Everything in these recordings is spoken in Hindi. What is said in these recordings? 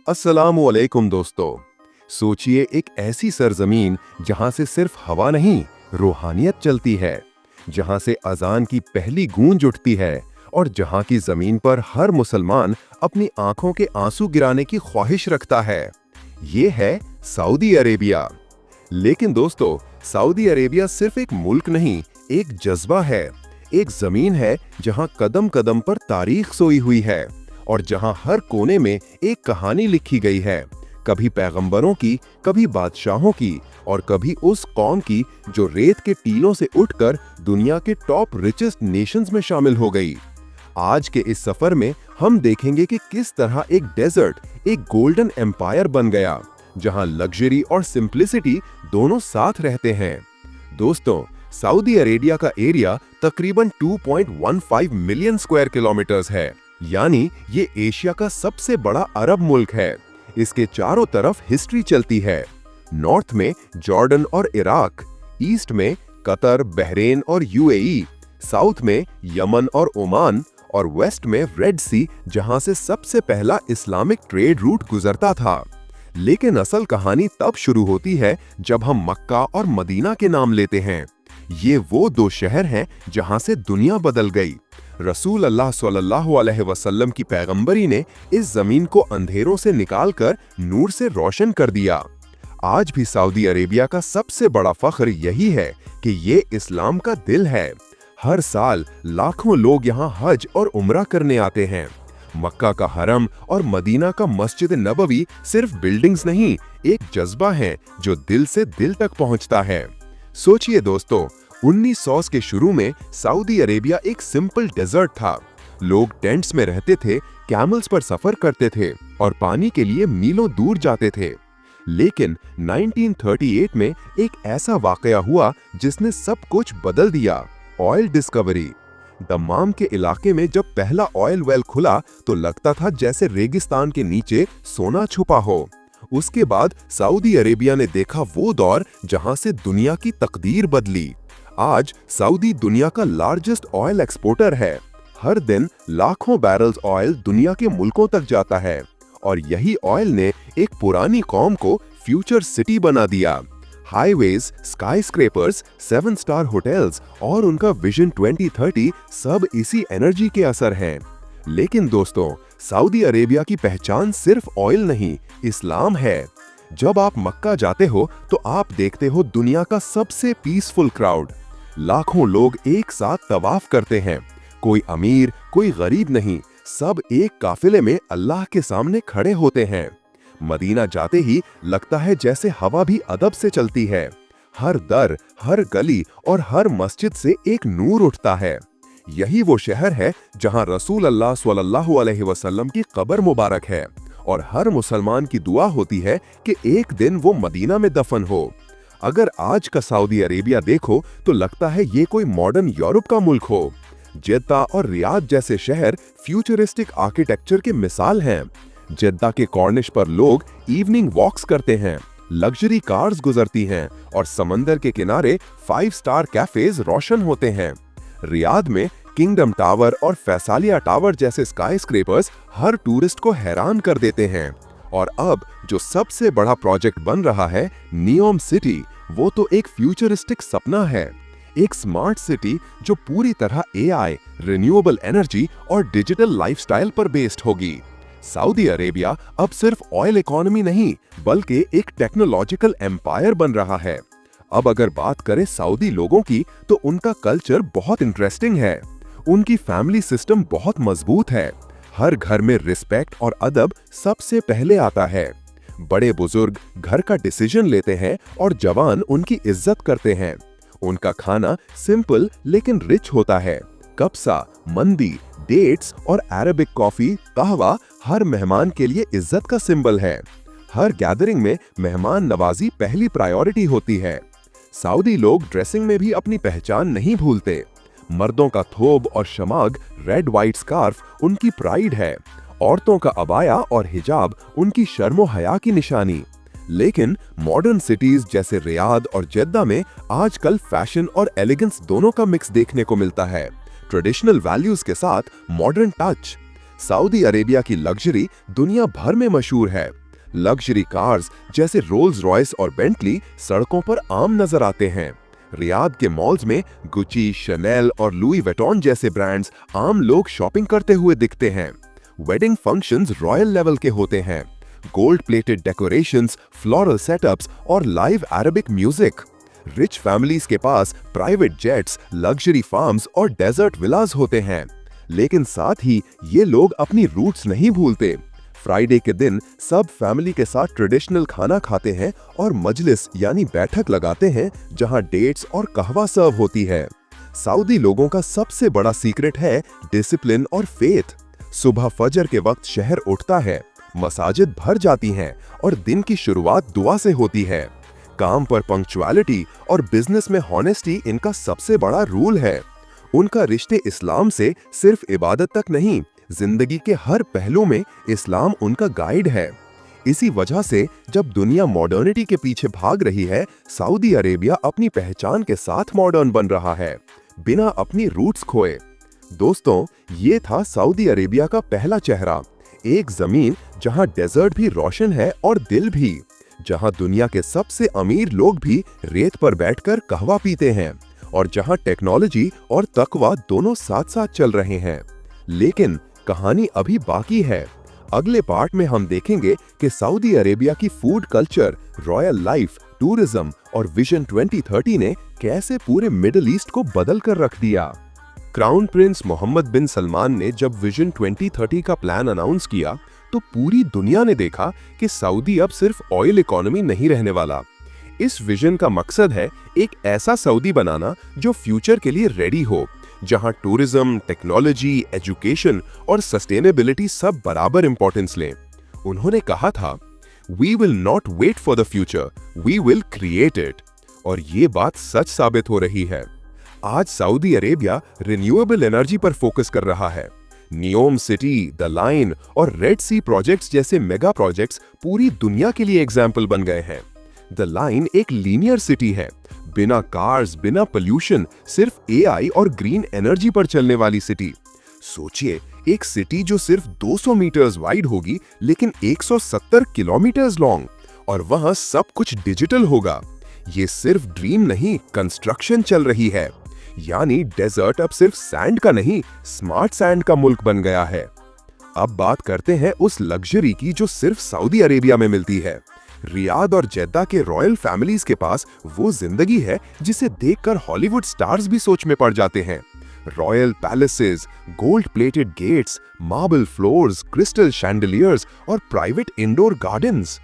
अस्सलामुअलैकुम दोस्तों। सोचिए एक ऐसी सरजमीन जहां से सिर्फ हवा नहीं, रूहानियत चलती है, जहां से अजान की पहली गूंज उठती है और जहां की जमीन पर हर मुसलमान अपनी आंखों के आंसू गिराने की ख्वाहिश रखता है। ये है सऊदी अरेबिया। लेकिन दोस्तों, सऊदी अरेबिया सिर्फ एक मुल्क नहीं, एक जज्बा है। एक जमीन है जहां कदम कदम पर तारीख सोई हुई है और जहां हर कोने में एक कहानी लिखी गई है, कभी पैगंबरों की, कभी बादशाहों की और कभी उस कौम की जो रेत के टीलों से उठकर दुनिया के टॉप रिचेस्ट नेशंस में शामिल हो गई। आज के इस सफर में हम देखेंगे कि किस तरह एक डेजर्ट एक गोल्डन एम्पायर बन गया, जहां लग्जरी और सिंप्लिसिटी दोनों साथ रहते हैं। दोस्तों, सऊदी अरेबिया का एरिया तकरीबन 2.15 मिलियन स्क्वायर किलोमीटर्स है, यानी ये एशिया का सबसे बड़ा अरब मुल्क है। इसके चारों तरफ हिस्ट्री चलती है। नॉर्थ में जॉर्डन और इराक, ईस्ट में कतर, बहरेन और यूएई, साउथ में यमन और ओमान और वेस्ट में रेड सी, जहां से सबसे पहला इस्लामिक ट्रेड रूट गुजरता था। लेकिन असल कहानी तब शुरू होती है जब हम मक्का और मदीना के नाम लेते हैं। ये वो दो शहर हैं जहां से दुनिया बदल गई। रसूल अल्लाह सल्लल्लाहु अलैहि वसल्लम की पैगंबरी ने इस जमीन को अंधेरों से निकालकर नूर से रोशन कर दिया। आज भी सऊदी अरेबिया का सबसे बड़ा फख्र यही है कि ये इस्लाम का दिल है। हर साल लाखों लोग यहाँ हज और उम्रा करने आते हैं। मक्का का हरम और मदीना का मस्जिद नबवी सिर्फ बिल्डिंग्स नहीं, एक जज्बा है जो दिल से दिल तक पहुंचता है। सोचिए दोस्तों, 1900 के शुरू में सऊदी अरेबिया एक सिंपल डेजर्ट था। लोग टेंट्स में रहते थे, कैमल्स पर सफर करते थे और पानी के लिए मीलों दूर जाते थे। लेकिन 1938 में एक ऐसा वाकया हुआ जिसने सब कुछ बदल दिया। Oil discovery. दम्माम के इलाके में जब पहला ऑयल वेल खुला तो लगता था जैसे रेगिस्तान के नीचे सोना छुपा हो। उसके बाद सऊदी अरेबिया ने देखा वो दौर जहां से दुनिया की तकदीर बदली। आज सऊदी दुनिया का लार्जेस्ट ऑयल एक्सपोर्टर है। हर दिन लाखों बैरल्स ऑयल दुनिया के मुल्कों तक जाता है और यही ऑयल ने एक पुरानी कौम को फ्यूचर सिटी बना दिया। हाईवेज, स्काईस्क्रेपर्स, 7 स्टार होटल्स और उनका विजन 2030 सब इसी एनर्जी के असर हैं। लेकिन दोस्तों, सऊदी अरेबिया की पहचान सिर्फ ऑयल नहीं, इस्लाम है। जब आप मक्का जाते हो तो आप देखते हो दुनिया का सबसे पीसफुल क्राउड। लाखों लोग एक साथ तवाफ करते हैं। कोई अमीर, कोई गरीब नहीं, सब एक काफिले में अल्लाह के सामने खड़े होते हैं। मदीना जाते ही लगता है जैसे हवा भी अदब से चलती है। हर दर, हर गली और हर मस्जिद से एक नूर उठता है। यही वो शहर है जहां रसूल अल्लाह सल्लल्लाहु अलैहि वसल्लम की कब्र मुबारक है और हर मुसलमान की दुआ होती है कि एक दिन वो मदीना में दफन हो। अगर आज का सऊदी अरेबिया देखो तो लगता है ये कोई मॉडर्न यूरोप का मुल्क हो। जेद्दा और रियाद जैसे शहर फ्यूचरिस्टिक आर्किटेक्चर के मिसाल हैं। जेद्दा के कॉर्निश पर लोग इवनिंग वॉक्स करते हैं, लग्जरी कार्स गुजरती हैं और समंदर के किनारे 5 स्टार कैफेज रोशन होते हैं। रियाद में किंगडम टावर और फैसालिया टावर जैसे स्काईस्क्रेपर्स हर टूरिस्ट को हैरान कर देते हैं। और अब जो सबसे बड़ा प्रोजेक्ट बन रहा है, नियोम सिटी, वो तो एक फ्यूचरिस्टिक सपना है। एक स्मार्ट सिटी जो पूरी तरह एआई, रिन्यूएबल एनर्जी और डिजिटल लाइफस्टाइल पर बेस्ड होगी। सऊदी अरेबिया अब सिर्फ ऑयल इकोनॉमी नहीं, बल्कि एक टेक्नोलॉजिकल एम्पायर बन रहा है। अब अगर बात करें सऊदी लोगों की तो उनका कल्चर बहुत इंटरेस्टिंग है। उनकी फैमिली सिस्टम बहुत मजबूत है। हर घर में रिस्पेक्ट और अदब सबसे पहले आता है। बड़े बुजुर्ग घर का डिसीजन लेते हैं और जवान उनकी इज्जत करते हैं। उनका खाना सिंपल लेकिन रिच होता है। कब्सा, मंदी, डेट्स और अरबिक कॉफी, कहवा हर मेहमान के लिए इज्जत का सिंबल है। हर गैदरिंग में मेहमान नवाजी पहली प्रायोरिटी होती है। सऊदी लोग ड्रेसिंग में भी अपनी पहचान नहीं भूलते। मर्दों का थोब और शमाग, रेड व्हाइट स्कार्फ उनकी प्राइड है। औरतों का अबाया और हिजाब उनकी शर्मो हया की निशानी। लेकिन मॉडर्न सिटीज जैसे रियाद और जेद्दा में आजकल फैशन और एलिगेंस दोनों का मिक्स देखने को मिलता है। ट्रेडिशनल वैल्यूज के साथ मॉडर्न टच। सऊदी अरेबिया की लग्जरी दुनिया भर में मशहूर है। लग्जरी कार्स जैसे रोल्स रॉयस और बेंटली सड़कों पर आम नजर आते हैं। रियाद के मॉल्स में गुची, शनेल और लुई वेटॉन जैसे ब्रांड्स आम लोग शॉपिंग करते हुए दिखते हैं। वेडिंग फंक्शंस रॉयल लेवल के होते हैं। Gold plated decorations, floral setups और live Arabic music. Rich families के पास प्राइवेट जेट्स, लग्जरी फार्म्स और डेजर्ट विलास होते हैं। लेकिन साथ ही ये लोग अपनी रूट्स नहीं भूलते। फ्राइडे के दिन सब फैमिली के साथ ट्रेडिशनल खाना खाते हैं और मजलिस यानी बैठक लगाते हैं, जहां डेट्स और कहवा सर्व होती है। सऊदी लोगों का सबसे बड़ा सीक्रेट है डिसिप्लिन और फेथ। सुबह फजर के वक्त शहर उठता है, मसाजिद भर जाती हैं और दिन की शुरुआत दुआ से होती है। काम पर पंक्चुअलिटी और बिजनेस में हॉनेस्टी इनका सबसे बड़ा रूल है। उनका रिश्ते इस्लाम से सिर्फ इबादत तक नहीं, जिंदगी के हर पहलू में इस्लाम उनका गाइड है। इसी वजह से जब दुनिया मॉडर्निटी के पीछे भाग रही है, सऊदी अरेबिया अपनी पहचान के साथ मॉडर्न बन रहा है, बिना अपनी रूट्स खोए। दोस्तों, ये था सऊदी अरेबिया का पहला चेहरा। एक जमीन जहां डेजर्ट भी रोशन है और दिल भी, जहां दुनिया के सबसे अमीर लोग भी रेत पर बैठकर कहवा पीते हैं और जहां टेक्नोलॉजी और तकवा दोनों साथ साथ चल रहे हैं। लेकिन कहानी अभी बाकी है। अगले पार्ट में हम देखेंगे कि सऊदी अरेबिया की food culture, royal life, tourism और विजन 2030 ने कैसे पूरे मिडिल ईस्ट को बदल कर रख दिया। क्राउन प्रिंस मोहम्मद बिन सलमान ने जब विजन 2030 का प्लान अनाउंस किया तो पूरी दुनिया ने देखा कि सऊदी अब सिर्फ ऑयल इकोनॉमी नहीं रहने वाला। इस विजन का मकसद है एक ऐसा सऊदी बनाना जो फ्यूचर के लिए रेडी हो, जहां टूरिज्म, टेक्नोलॉजी, एजुकेशन और सस्टेनेबिलिटी सब बराबर इंपॉर्टेंस लें। उन्होंने कहा था, we will not wait for the future, we will create it. और ये बात सच साबित हो रही है। आज सऊदी अरेबिया रिन्यूएबल एनर्जी पर फोकस कर रहा है। नियोम सिटी, द लाइन और रेड सी प्रोजेक्ट्स जैसे मेगा प्रोजेक्ट्स पूरी दुनिया के लिए एग्जाम्पल बन गए हैं। द लाइन एक लीनियर सिटी है, बिना कार्स, बिना पोल्यूशन, सिर्फ एआई और ग्रीन एनर्जी पर चलने वाली सिटी। सोचिए, एक सिटी जो सिर्फ 200 मीटर्स वाइड होगी लेकिन 170 किलोमीटर्स लॉन्ग, और वहां सब कुछ डिजिटल होगा। ये सिर्फ ड्रीम नहीं, कंस्ट्रक्शन चल रही है। यानी डेजर्ट अब सिर्फ सैंड का नहीं, स्मार्ट सैंड का मुल्क बन गया है। अब बात करते हैं उस लग्जरी की जो सिर्फ सऊदी अरेबिया में मिलती है। रियाद और जेद्दा के रॉयल फैमिलीज के पास वो जिंदगी है जिसे देखकर हॉलीवुड स्टार्स भी सोच में पड़ जाते हैं। Royal palaces, gold plated gates, marble floors, crystal chandeliers और प्राइवेट इंडोर गार्डन्स।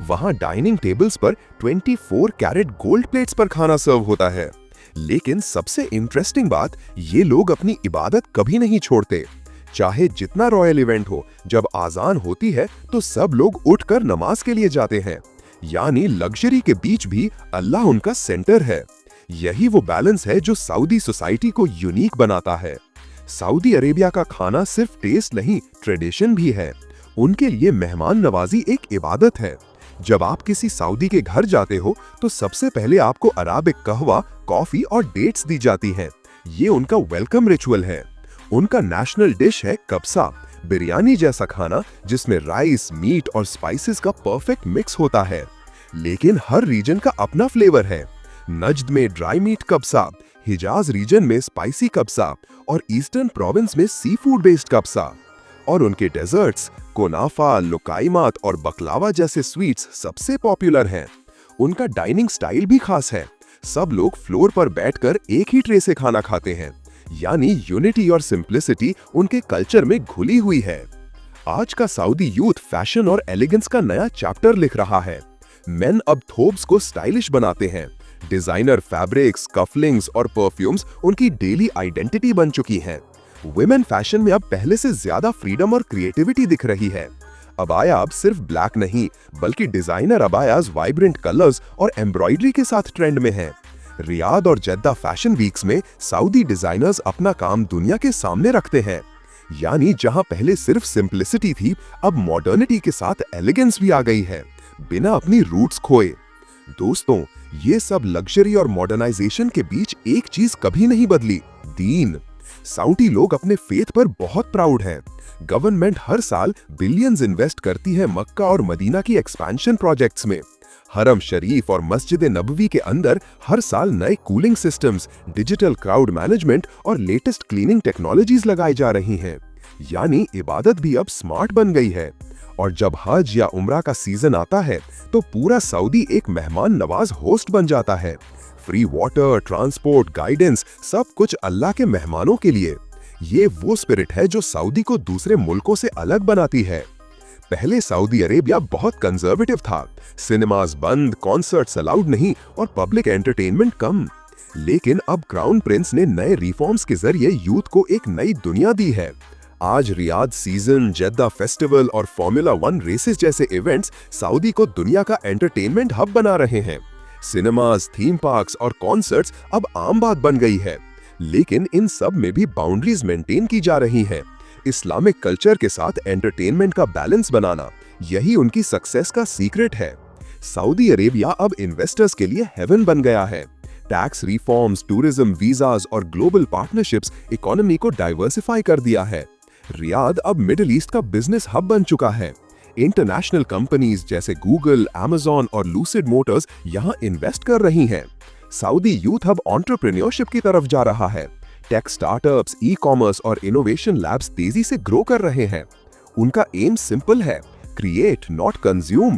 वहां डाइनिंग टेबल्स पर 24 कैरेट गोल्ड प्लेट्स पर खाना सर्व होता है। लेकिन सबसे इंटरेस्टिंग बात, ये लोग अपनी इबादत कभी नहीं छोड़ते। चाहे जितना रॉयल इवेंट हो, जब आजान होती है तो सब लोग उठकर नमाज के लिए जाते हैं। यानी लग्जरी के बीच भी अल्लाह उनका सेंटर है। यही वो बैलेंस है जो सऊदी सोसाइटी को यूनिक बनाता है। सऊदी अरेबिया का खाना सिर्फ टेस्ट नहीं, ट्रेडिशन भी है। उनके लिए मेहमान नवाजी एक इबादत है। जब आप किसी सऊदी के घर जाते हो तो सबसे पहले आपको अराबिक कहवा, कॉफी और डेट्स दी जाती हैं। ये उनका वेलकम रिचुअल है। उनका नेशनल डिश है कब्सा, बिरयानी जैसा खाना जिसमें राइस, मीट और स्पाइसेस का परफेक्ट मिक्स होता है। लेकिन हर रीजन का अपना फ्लेवर है। नज्द में ड्राई मीट कब्सा, हिजाज रीजन में स्पाइसी कब्सा और ईस्टर्न प्रोविंस में सी फूड बेस्ड कब्सा। और उनके डेजर्ट्स कोनाफा, लुकाइमात और बकलावा जैसे स्वीट्स सबसे पॉपुलर हैं। उनका डाइनिंग स्टाइल भी खास है। सब लोग फ्लोर पर बैठकर एक ही ट्रे से खाना खाते हैं। यानी यूनिटी और सिंप्लिसिटी उनके कल्चर में घुली हुई है। आज का सऊदी यूथ फैशन और एलिगेंस का नया चैप्टर लिख रहा है। मेन अब थोब्स को स्टाइलिश बनाते हैं। डिजाइनर फैब्रिक्स, कफलिंग्स और परफ्यूम्स उनकी डेली आइडेंटिटी बन चुकी हैं। वुमेन फैशन में अब पहले से ज्यादा फ्रीडम और क्रिएटिविटी दिख रही है। अबाया अब सिर्फ ब्लैक नहीं, बल्कि डिजाइनर अबायाज वाइब्रेंट कलर्स और एम्ब्रॉयडरी के साथ ट्रेंड में हैं। रियाद और जेद्दा फैशन वीक्स में सऊदी डिजाइनर्स अपना काम दुनिया के सामने रखते हैं। यानी जहां पहले सिर्फ सिंप्लिसिटी थी, अब मॉडर्निटी के साथ एलिगेंस भी आ गई है, बिना अपनी रूट्स खोए। दोस्तों, ये सब लग्जरी और मॉडर्नाइजेशन के बीच एक चीज कभी नहीं बदली, दीन। सऊदी लोग अपने फेथ पर बहुत प्राउड हैं। गवर्नमेंट हर साल बिलियंस इन्वेस्ट करती है मक्का और मदीना की एक्सपेंशन प्रोजेक्ट्स में। हरम शरीफ और मस्जिद नबवी के अंदर हर साल नए cooling systems, digital crowd management और लेटेस्ट क्लीनिंग टेक्नोलॉजीज लगाई जा रही हैं। यानी इबादत भी अब स्मार्ट बन गई है। और जब हज या उम्रा का सीजन आता है तो पूरा सऊदी एक मेहमान नवाज होस्ट बन जाता है। फ्री वाटर, ट्रांसपोर्ट, गाइडेंस, सब कुछ अल्लाह के मेहमानों के लिए। ये वो स्पिरिट है जो सऊदी को दूसरे मुल्कों से अलग बनाती है। पहले सऊदी अरेबिया बहुत कंजर्वेटिव था, सिनेमाज बंद, कॉन्सर्ट्स अलाउड नहीं और पब्लिक एंटरटेनमेंट कम। लेकिन अब क्राउन प्रिंस ने नए रिफॉर्म्स के जरिए यूथ को एक नई दुनिया दी है। आज रियाद सीजन, जेद्दा फेस्टिवल और फॉर्मूला 1 रेसेस जैसे इवेंट्स सऊदी को दुनिया का एंटरटेनमेंट हब बना रहे हैं। सिनेमाज, थीम पार्क्स और कॉन्सर्ट्स अब आम बात बन गई है। लेकिन इन सब में भी बाउंड्रीज मेंटेन की जा रही हैं। इस्लामिक कल्चर के साथ एंटरटेनमेंट का बैलेंस बनाना, यही उनकी सक्सेस का सीक्रेट है। सऊदी अरेबिया अब इन्वेस्टर्स के लिए हेवन बन गया है। टैक्स रिफॉर्म्स, टूरिज्म, वीजास और ग्लोबल पार्टनरशिप्स इकोनॉमी को डाइवर्सिफाई कर दिया है। रियाद अब मिडिल ईस्ट का बिजनेस हब बन चुका है। इंटरनेशनल कंपनीज जैसे गूगल, अमेज़न और लूसिड मोटर्स यहाँ इन्वेस्ट कर रही हैं। सऊदी यूथ अब एंटरप्रेन्योरशिप की तरफ जा रहा है। टेक स्टार्टअप्स, ई कॉमर्स और इनोवेशन लैब्स तेजी से ग्रो कर रहे हैं। उनका एम सिंपल है, क्रिएट नॉट कंज्यूम।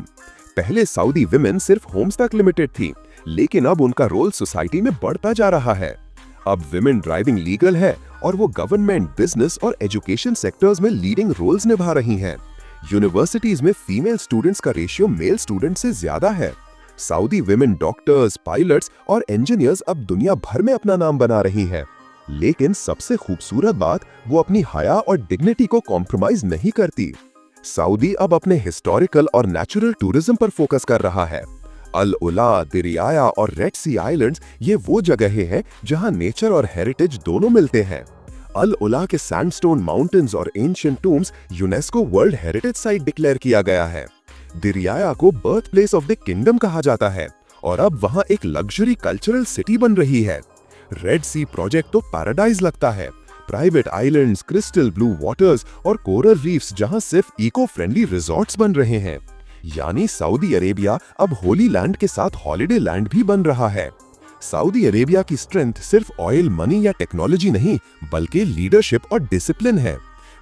पहले सऊदी विमेन सिर्फ होम्स तक लिमिटेड थी, लेकिन अब उनका रोल सोसाइटी में बढ़ता जा रहा है। अब विमेन ड्राइविंग लीगल है और वो गवर्नमेंट, बिजनेस और एजुकेशन सेक्टर्स में लीडिंग रोल्स निभा रही हैं। यूनिवर्सिटीज में फीमेल स्टूडेंट्स का रेशियो मेल स्टूडेंट से ज्यादा है। सऊदी विमेन डॉक्टर्स, पायलट्स और इंजीनियर्स अब दुनिया भर में अपना नाम बना रही हैं। लेकिन सबसे खूबसूरत बात, वो अपनी हया और डिग्निटी को कॉम्प्रोमाइज नहीं करती। सऊदी अब अपने हिस्टोरिकल और नेचुरल टूरिज्म पर फोकस कर रहा है। अल उला, दिरियाया और रेड सी आइलैंड्स ये वो जगहें हैं जहां नेचर और हेरिटेज दोनों मिलते हैं। अल उला के सैंडस्टोन माउंटेन्स और ancient tombs UNESCO world heritage site declare किया गया है। दिरियाया को birth place of the kingdom कहा जाता है और अब वहां एक लग्जरी कल्चरल सिटी बन रही है। रेड सी प्रोजेक्ट तो पैराडाइज लगता है। Private islands, crystal blue waters और कोरल रीफ्स जहां सिर्फ इको फ्रेंडली रिजॉर्ट्स बन रहे हैं। यानी सऊदी अरेबिया अब होली लैंड के साथ हॉलिडे लैंड भी बन रहा है। सऊदी अरेबिया की स्ट्रेंथ सिर्फ ऑयल, मनी या टेक्नोलॉजी नहीं, बल्कि लीडरशिप और डिसिप्लिन है।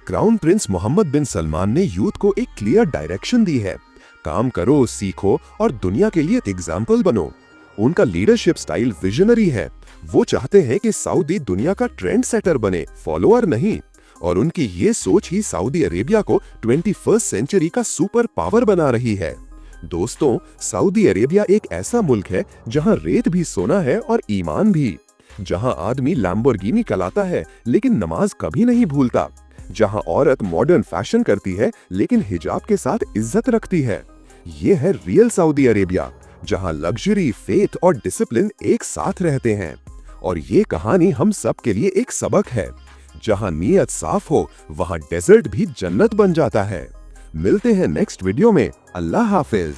क्राउन प्रिंस मोहम्मद बिन सलमान ने यूथ को एक क्लियर डायरेक्शन दी है। काम करो, सीखो और दुनिया के लिए एग्जाम्पल बनो। उनका लीडरशिप स्टाइल विजनरी है। वो चाहते हैं कि सऊदी दुनिया का ट्रेंड सेटर बने, फॉलोअर नहीं। और उनकी ये सोच ही सऊदी अरेबिया को 21st सेंचुरी का सुपर पावर बना रही है। दोस्तों, सऊदी अरेबिया एक ऐसा मुल्क है जहां रेत भी सोना है और ईमान भी, जहां आदमी लैम्बोर्गिनी चलाता है लेकिन नमाज कभी नहीं भूलता, जहां औरत मॉडर्न फैशन करती है लेकिन हिजाब के साथ इज्जत रखती है। ये है रियल सऊदी अरेबिया, जहां लग्जरी, फेथ और डिसिप्लिन एक साथ रहते हैं। और ये कहानी हम सब के लिए एक सबक है। जहां नीयत साफ हो, वहां डेजर्ट भी जन्नत बन जाता है। मिलते हैं नेक्स्ट वीडियो में। अल्लाह हाफिज।